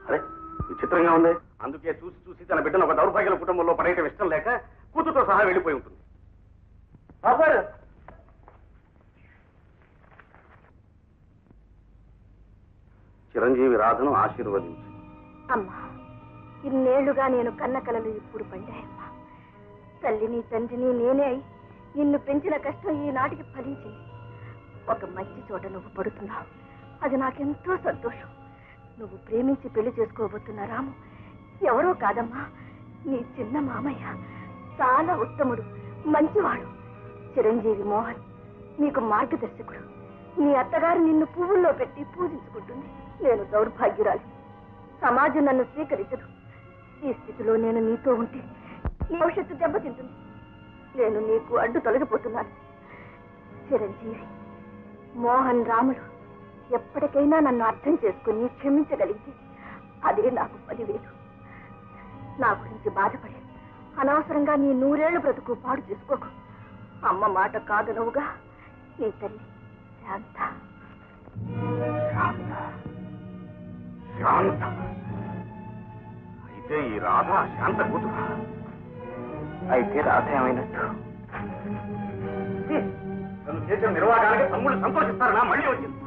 అరే విచిత్రంగా ఉంది. అందుకే చూసి చూసి తన బిడ్డను ఒక దౌర్భాగ్యుల కుటుంబంలో పడేయటం ఇష్టం లేక కూతురుతో సహా వెళ్ళిపోయి ఉంటుంది. చిరంజీవి రాధను ఆశీర్వదించి. అమ్మా, ఇన్నేళ్లుగా నేను కన్న కలలు ఇప్పుడు పండాయమ్మా. తల్లిని తండ్రిని నేనే అయి నిన్ను పెంచిన కష్టం ఈనాటికి ఫలించింది. ఒక మంచి చోట నువ్వు పడుతున్నావు, అది నాకెంతో సంతోషం. నువ్వు ప్రేమించి పెళ్లి చేసుకోబోతున్న రాము ఎవరో కాదమ్మా, నీ చిన్న మామయ్య. చాలా ఉత్తముడు, మంచివాడు. చిరంజీవి మోహన్ నీకు మార్గదర్శకుడు. నీ అత్తగారు నిన్ను పువ్వుల్లో పెట్టి పూజించుకుంటుంది. నేను దౌర్భాగ్యురాలి, సమాజం నన్ను స్వీకరించదు. ఈ స్థితిలో నేను నీతో ఉంటే నీ భవిష్యత్తు దెబ్బతింటుంది. నేను నీకు అడ్డు తొలగిపోతున్నాను. చిరంజీవి, మోహన్, రాములు ఎప్పటికైనా నన్ను అర్థం చేసుకుని క్షమించగలిగితే అదే నాకు 10,000. నా గురించి బాధపడి అనవసరంగా నీ 100 ఏళ్ల బ్రతుకు పాడు చేసుకోకు. అమ్మ మాట కాదనవుగా. నీ తల్లి శాంత. శాంత అయితే ఈ రాధ శాంత కూతురు. అయితే రాధ ఏమైనట్టు? తను చేసిన నిర్వాహానికి తమ్ముడు సంతోషిస్తారనా మళ్ళీ వచ్చింది.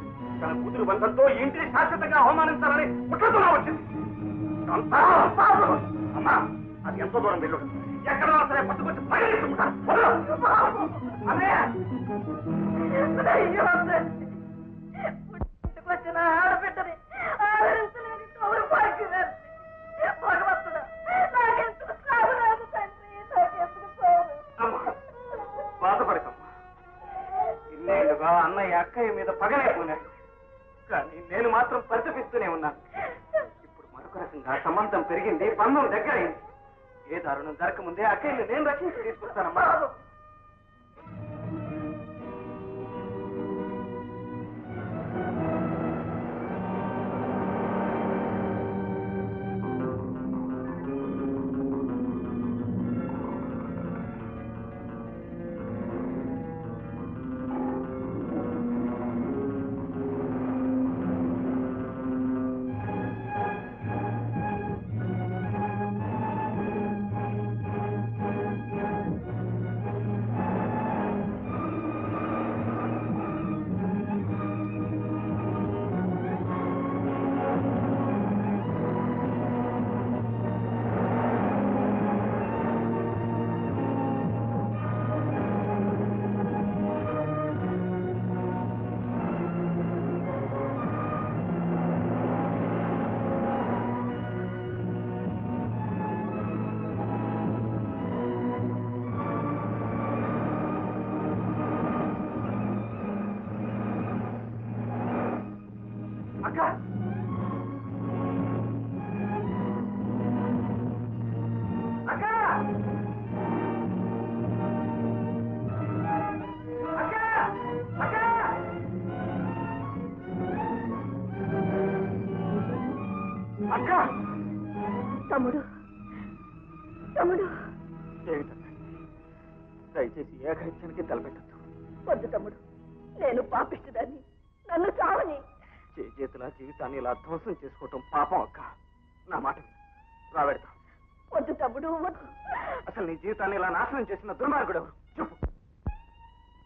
తన కూతురు బంధంతో ఈ ఇంటిని శాశ్వతంగా అవమానించాలని కుట్రతోనే వచ్చింది. అమ్మా, అది ఎంతో దూరం వెళ్ళు. ఎక్కడ సరే పట్టుకొచ్చి పగలించుకుంటాను. వచ్చిన ఆడబిడ్డని ఆదరించలేని దౌర్భాగ్యురాలు. భగవంతుడా, నాకెందుకు సాగు రాదు తండ్రి, నాకెందుకు సాగు. బాధపడతామ్మా. ఇన్నేళ్లుగా అన్నయ్య అక్కయ్య మీద పగలైపోయినాడు, కానీ నేను మాత్రం పరితపిస్తూనే ఉన్నాను. ఇప్పుడు మరొక రకంగా సంబంధం పెరిగింది, బంధం దగ్గరైంది. ఏ దారుణం జరగకముందే అక్కయ్యని నేను రక్షించి తీసుకొస్తానమ్మా. తమ్ముడు, తమ్ముడు, దయచేసి ఏకైత్యానికి తలపెట్టద్దు. వద్దు తమ్ముడు, నేను పాపిస్తుదాన్ని, నన్ను చావని. చేతుల జీవితాన్ని ఇలా ధ్వంసం చేసుకోవటం పాపం అక్క. నా మాట రాబెడతాం. వద్దు తమ్ముడు, వద్దు. అసలు నీ జీవితాన్ని ఇలా నాశనం చేసిన దుర్మార్గుడు ఎవరు చెప్పు.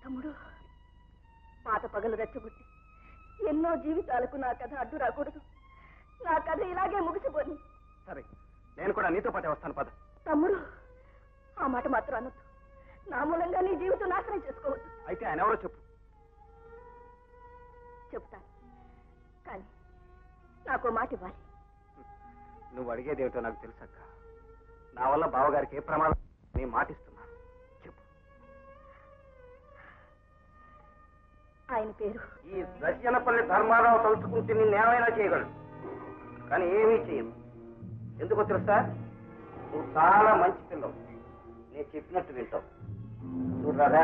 తమ్ముడు, పాత పగలు రెచ్చగొట్టి ఎన్నో జీవితాలకు నా కథ అడ్డు రాకూడదు. నా కథ ఇలాగే ముగిసిపోని. సరే, నేను కూడా నీతో పాటే వస్తాను పద. తమ్ముడు, ఆ మాట మాత్రం అనొద్దు. నా మూలంగా నీ జీవితం నాశనం చేసుకోవద్దు. అయితే ఆయన ఎవరో చెప్పు. చెప్తాను, కానీ నాకు మాట ఇవ్వాలి. నువ్వు అడిగేదేమిటో నాకు తెలుసక్క. నా వల్ల బావగారికి ఏ ప్రమాదం నీ మాటిస్తున్నాను. చెప్పు. ఆయన పేరు ఈ దర్శనపల్లి ధర్మారావు తలుచుకుంటే నిన్నేమైనా చేయగలడు, కానీ ఏమీ చేయను. ఎందుకో తెలుసా? నువ్వు చాలా మంచి పిల్లవు, నేను చెప్పినట్టు వింటావు. చూడరాదా,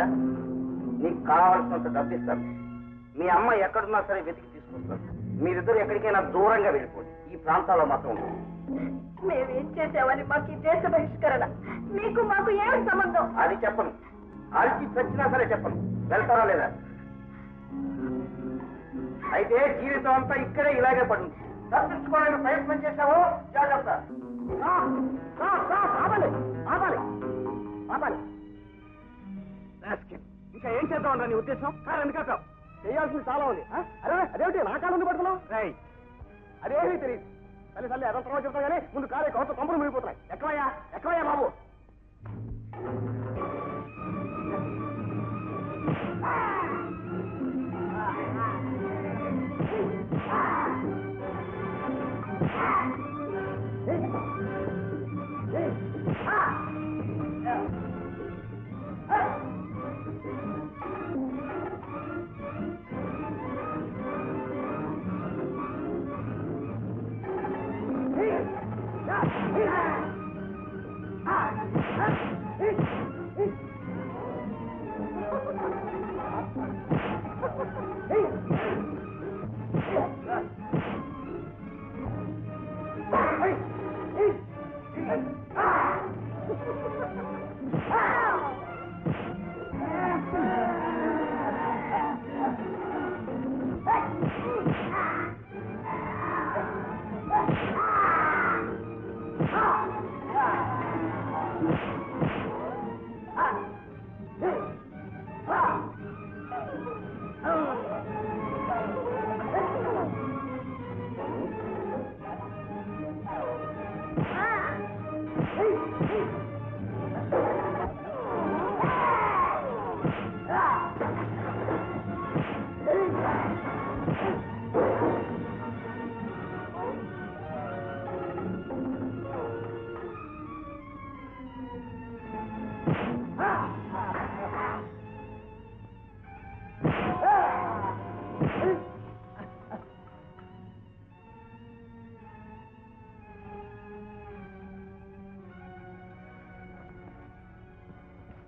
నీకు కావాల్సినంత డబ్బిస్తాను. మీ అమ్మ ఎక్కడున్నా సరే వెతికి తీసుకొస్తాను. మీరిద్దరు ఎక్కడికైనా దూరంగా వెళ్ళిపోండి. ఈ ప్రాంతాల్లో మాత్రం ఉంటుంది. మేమేం చేసామని మాకు ఈ దేశ బహిష్కరణ, మీకు మాకు ఏమి సంబంధం? అది చెప్పను. అడిచి చచ్చినా సరే చెప్పను. వెళ్తారా లేదా? అయితే జీవితం అంతా ఇక్కడే ఇలాగే పడుతుంది. తప్పించుకోవడానికి ప్రయత్నం చేశావో జాగ్రత్త. ఇంకా ఏం చేద్దాం నీ ఉద్దేశం? కానీ ఎందుకంటావు? చేయాల్సింది చాలా ఉంది. అరే అదేమిటి నా కాలం పడుతున్నావు? రై అదేమీ తెలియదు. తల్లి తల్లి అదంతా తర్వాత చెప్తా కానీ ముందు కాలే కొంత పంపులు మునిగిపోతున్నాయి. ఎక్కవయ్యా బాబు.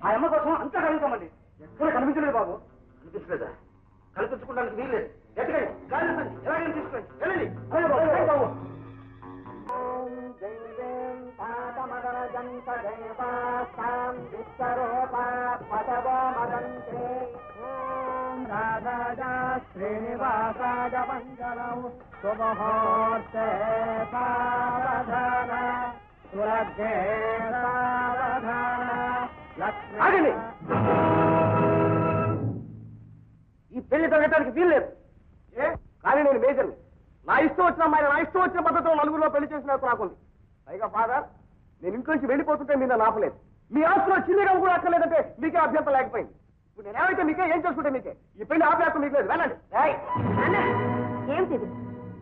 ఆ అమ్మ కోసం అంతా కలుగుతామండి. ఎక్కడ కనిపించలేదు బాబు. కనిపించలేదా? కల్పించుకోవడానికి వీల్లేదు. ఎక్కడికి ఎలాగైనా తీసుకురండి. వెళ్ళండి బాబు. శ్రీనివాసాయ మంగళం శుభముహూర్తే సావధాన సురగ్నే సావధాన. ఆగండి. ఈ పెళ్లి జరగటానికి వీల్లేదు. కానీ నేను మేజర్ని. నా ఇష్టం వచ్చిన అమ్మాయి నా ఇష్టం వచ్చిన పద్ధతిలో నలుగురిలో పెళ్లి చేసినట్టు నాకుంది. పైగా ఫాదర్, నేను ఇంటి నుంచి వెళ్ళిపోతుంటే మీద నాపలేదు. మీ ఆస్తులో చిల్లిగా కూడా అక్కర్లేదంటే మీకే అభ్యంతరం లేకపోయింది. ఇప్పుడు నేనేమైతే మీకే ఏం చేసుకుంటే మీకే ఈ పెళ్లి ఆపేస్తాం. మీకు లేదు. వెళ్ళండి. ఏమిటి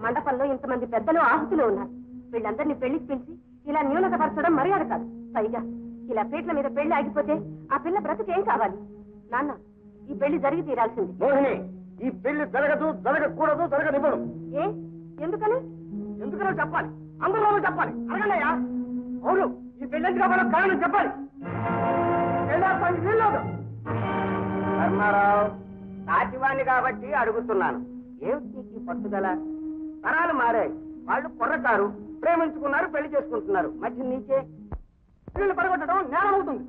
మండపంలో ఇంతమంది పెద్దలు ఆహుతులు ఉన్నారు. వీళ్ళందరినీ పెళ్లికి పిలిచి ఇలా న్యూనతపరచడం మర్యాద కాదు. పైగా ఇలా పీటల మీద పెళ్లి ఆగిపోతే ఆ పిల్ల బ్రతుకేం కావాలి? నాన్న, ఈ పెళ్లి జరిగి తీరాల్సింది. మోహిని, ఈ పెళ్లి జరగదు, జరగకూడదు, జరగనివ్వడు. ఏ ఎందుకని? ఎందుకనో చెప్పాలి. అందరిలోనూ చెప్పాలి. అడగండియా. అవును, ఈ పెళ్లి ఎందుకు కావాలో కారణం చెప్పాలి. వీల్లేదు. ధర్మారావు, సాచివాణ్ణి కాబట్టి అడుగుతున్నాను. ఏమిటి నీకు పట్టుదల? తరాలు మారాయి. వాళ్ళు కుర్రకారు, ప్రేమించుకున్నారు, పెళ్లి చేసుకుంటున్నారు. మధ్య నీకే పిల్లలు పడగొట్టడం నేరం అవుతుంది.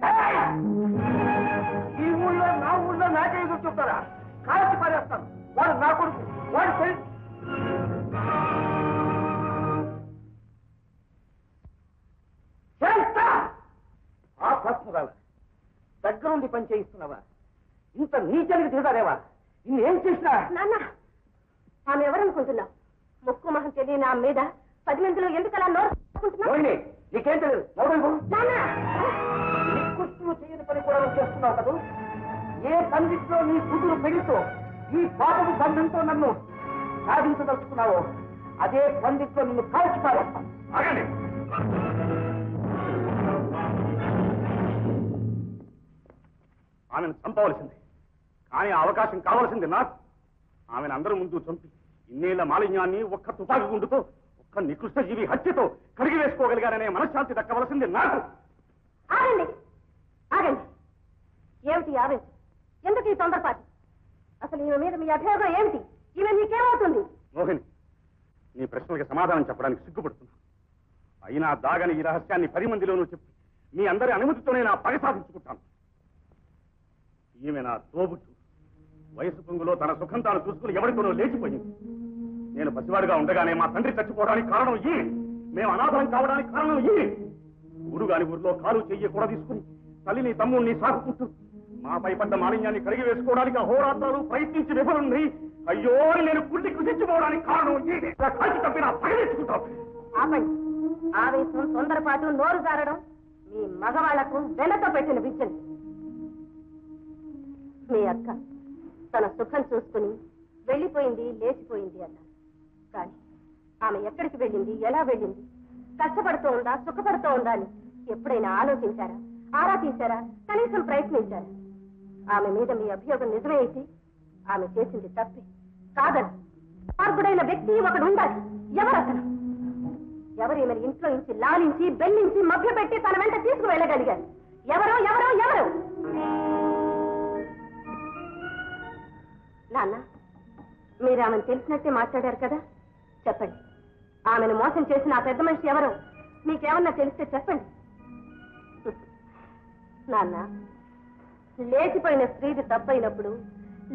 ఈ ఊళ్ళో నా ఊళ్ళో నాకే ఎదురు చూస్తారా? కాల్చి పారేస్తాను. వాడు నా కొడుకు. వాడు పెళ్లి ఆ భస్మరాల దగ్గరుండి పని చేయిస్తున్నావా? ఇంత నీచానికి దిగుతారేవా? ఇన్నేం చేసినా? నాన్న, ఆమె ఎవరనుకుంటున్నావు? ముక్కు మహం తెలియని నా మీద 10 మందిలో ఎందుకలా నోరుకుంటున్నావు? నీకేం తెలియదు. నీకు చేయని పని కూడా నువ్వు చేస్తున్నావు కదా. ఏ పండిట్లో నీ కూతురు పెళ్లితో ఈ పాపపు బంధంతో నన్ను సాధించదలుచుకున్నావో అదే పండిట్లో నిన్ను కాల్చి పారేస్తాను. ఆగండి. ఆమెను చంపవలసింది. కానీ ఆ అవకాశం కావలసింది నాకు. ఆమెను అందరి ముందు చంపి ఇన్నేళ్ల మాలిన్యాన్ని ఒక్క తుపాకి గుండుతో, ఒక్క నికృష్ట జీవి హత్యతో కడిగి వేసుకోగలిగాననే మనశ్శాంతి దక్కవలసింది నాకు. ఆగండి, ఆగండి. ఏమిటి ఆవేశం? ఎందుకు ఈ తొందరపాటు? అసలు ఈమె మీద మీ అభియోగం ఏమిటి? ఈమె మీకేమవుతుంది? మోహిని, నీ ప్రశ్నలకి సమాధానం చెప్పడానికి సిగ్గుపడుతున్నా. అయినా దాగని ఈ రహస్యాన్ని 10 మందిలోనూ చెప్పి మీ అందరి అనుమతితోనే నా పగ సాధించుకుంటాను. ఈమె నా తోబుట్టు. వయసు పొంగులో తన సుఖం తాను చూసుకుని ఎవరితోనో లేచిపోయింది. నేను పసివాడిగా ఉండగానే మా తండ్రి చచ్చిపోవడానికి కారణం ఈ, మేము అనాథలం కావడానికి కారణం ఈ. ఊరుగాని ఊరిలో కాలు చెయ్యి కూడా తీసుకుని తల్లిని తమ్ముడిని సాగుకుంటూ మాపై పడ్డ మాలిన్యాన్ని కడిగి వేసుకోవడానికి అహోరాత్రాలు ప్రయత్నించి విఫలుంది. అయ్యో నేను కుళ్ళి కృషించుకోవడానికి కారణం ఈ. కాల్చి తప్పినా పగలెత్తుకుంటాం. ఆపండి. ఆవేశం, తొందరపాటు, నోరు జారడం మీ మగవాళ్లకు వెనతో పెట్టిన విద్యలు. మీ అక్క తన సుఖం చూసుకుని వెళ్ళిపోయింది, లేచిపోయింది అన్నారు. కానీ ఆమె ఎక్కడికి వెళ్ళింది, ఎలా వెళ్ళింది, కష్టపడుతూ ఉందా, సుఖపడుతూ ఉందా అని ఎప్పుడైనా ఆలోచించారా, ఆరా తీశారా, కనీసం ప్రయత్నించారా? ఆమె మీద మీ అభియోగం నిజమే అయితే ఆమె చేసింది తప్పి కాదని మార్పుడైన వ్యక్తి ఒకడు ఉండాలి. ఎవరతను? ఎవరు ఈమెను ఇంట్లో నుంచి లాలించి బెల్లించి మభ్యపెట్టి తన వెంట తీసుకువెళ్ళగలిగారు? ఎవరో ఎవరో ఎవరు? నాన్న, మీరు ఆమెను తెలిసినట్టే మాట్లాడారు కదా, చెప్పండి. ఆమెను మోసం చేసిన ఆ పెద్ద మనిషి ఎవరో మీకేమన్నా తెలిస్తే చెప్పండి. నాన్న, లేచిపోయిన స్త్రీది తప్పైనప్పుడు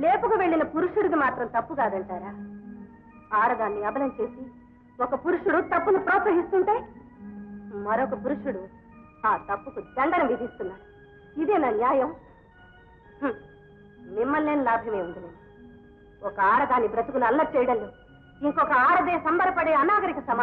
లేపుకు వెళ్లిన పురుషుడికి మాత్రం తప్పు కాదంటారా? ఆడదాన్ని అబలం చేసి ఒక పురుషుడు తప్పును ప్రోత్సహిస్తుంటే మరొక పురుషుడు ఆ తప్పుకు దండన విధిస్తున్నాడు. ఇదే నా న్యాయం? మిమ్మల్ని లాభమే ఉంది. ఒక ఆడదాని బ్రతుకును అల్లరి చేయడంలో ఇంకొక ఆడదే సంబరపడే అనాగరిక సమాజం